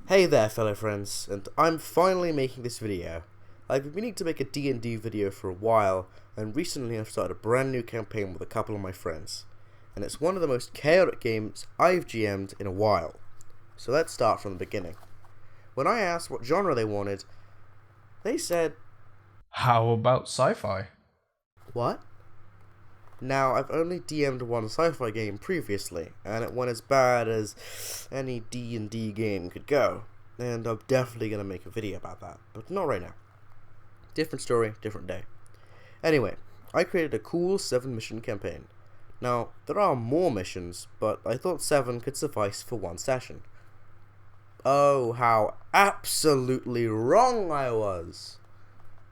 Hey there fellow friends, and I'm finally making this video. I've been meaning to make a D&D video for a while, and recently I've started a brand new campaign with a couple of my friends. And it's one of the most chaotic games I've GM'd in a while. So let's start from the beginning. When I asked what genre they wanted, they said, How about sci-fi? "What?" Now, I've only DM'd one sci-fi game previously, and it went as bad as any D&D game could go. And I'm definitely going to make a video about that, but not right now. Different story, different day. Anyway, I created a cool 7-mission campaign. Now, there are more missions, but I thought 7 could suffice for one session. Oh, how absolutely wrong I was!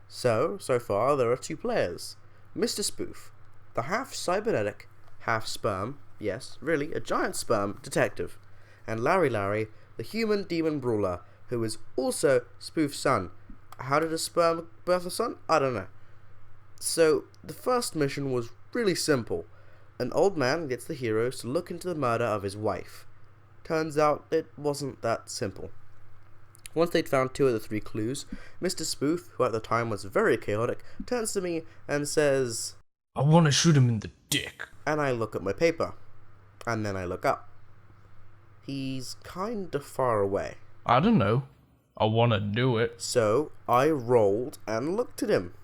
So far there are 2 players. Mr. Spoof, the half-cybernetic, half-sperm, yes, really, a giant sperm, detective, and Larry, the human demon brawler, who is also Spoof's son. How did a sperm birth a son? I don't know. So, the first mission was really simple. An old man gets the heroes to look into the murder of his wife. Turns out it wasn't that simple. Once they'd found 2 of the 3 clues, Mr. Spoof, who at the time was very chaotic, turns to me and says, I want to shoot him in the dick. and I look at my paper. And then I look up. He's kinda far away. I don't know. I want to do it. So I rolled and looked at him.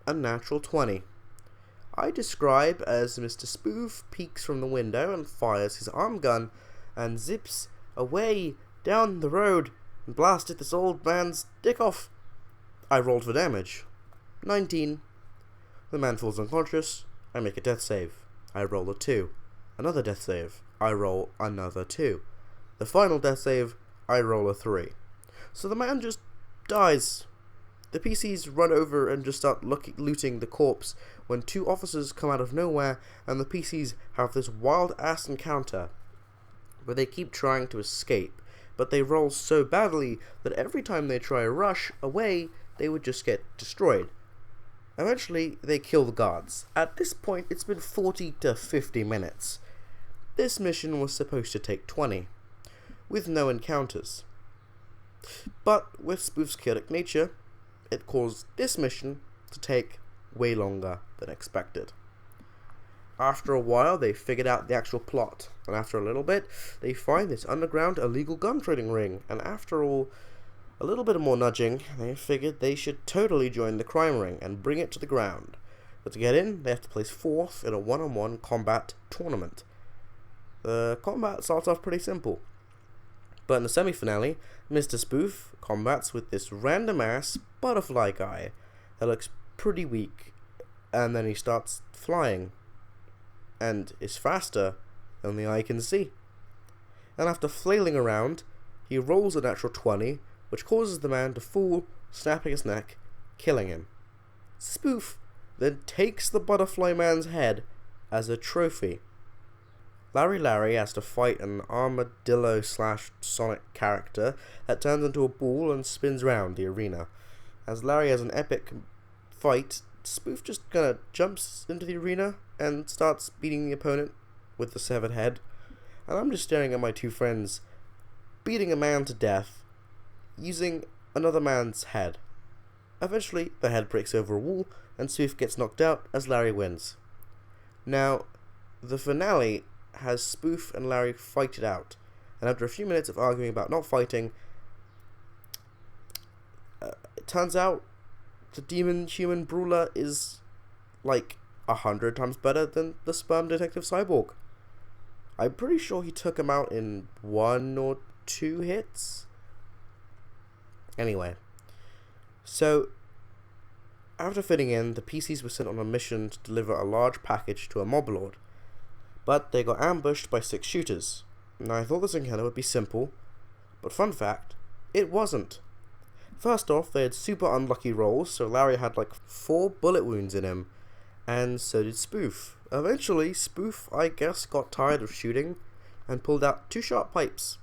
A natural 20. I describe as Mr. Spoof peeks from the window and fires his arm gun and zips away down the road and blasted this old man's dick off. I rolled for damage. 19. The man falls unconscious. I make a death save. I roll a 2. Another death save. I roll another 2. The final death save, I roll a 3. So the man just dies. The PCs run over and just start looting the corpse when 2 officers come out of nowhere, and the PCs have this wild-ass encounter where they keep trying to escape, but they roll so badly that every time they try to rush away, they would just get destroyed. Eventually, they kill the guards. At this point, it's been 40 to 50 minutes. This mission was supposed to take 20, with no encounters. But with Spoof's chaotic nature, it caused this mission to take way longer than expected. After a while, they figured out the actual plot, and after a little bit, they find this underground illegal gun trading ring, and after all, a little bit more nudging, they figured they should totally join the crime ring and bring it to the ground. But to get in, they have to place 4th in a one-on-one combat tournament. The combat starts off pretty simple. But in the semi-finale, Mr. Spoof combats with this random-ass butterfly guy that looks pretty weak, and then he starts flying, and is faster than the eye can see. And after flailing around, he rolls a natural 20, which causes the man to fall, snapping his neck, killing him. Spoof then takes the butterfly man's head as a trophy. Larry has to fight an armadillo/Sonic character that turns into a ball and spins around the arena. As Larry has an epic fight, Spoof just kinda jumps into the arena and starts beating the opponent with the severed head. And I'm just staring at my 2 friends beating a man to death using another man's head. Eventually, the head breaks over a wall and Spoof gets knocked out as Larry wins. Now, the finale has Spoof and Larry fight it out, and after a few minutes of arguing about not fighting, it turns out the demon human brawler is like 100 times better than the sperm detective cyborg. I'm pretty sure he took him out in 1 or 2 hits. Anyway, so after fitting in, the PCs were sent on a mission to deliver a large package to a mob lord. But they got ambushed by 6 shooters. Now I thought this encounter would be simple, but fun fact, it wasn't. First off, they had super unlucky rolls, so Larry had like 4 bullet wounds in him, and so did Spoof. Eventually, Spoof, I guess, got tired of shooting, and pulled out 2 sharp pipes,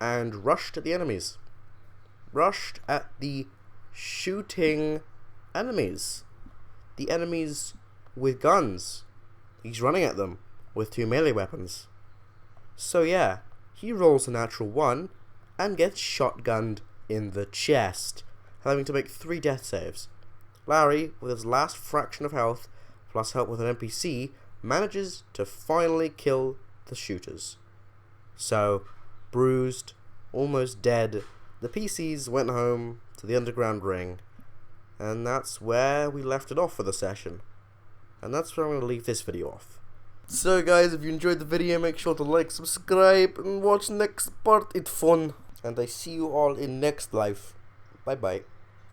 and rushed at the enemies. Rushed at the shooting enemies. The enemies with guns. He's running at them with 2 melee weapons. So yeah, he rolls a natural 1, and gets shotgunned in the chest, having to make 3 death saves. Larry, with his last fraction of health, plus help with an NPC, manages to finally kill the shooters. So, bruised, almost dead, the PCs went home to the underground ring, and that's where we left it off for the session. And that's where I'm going to leave this video off. So guys, if you enjoyed the video, make sure to like, subscribe, and watch next part. It's fun. And I see you all in next life. Bye bye.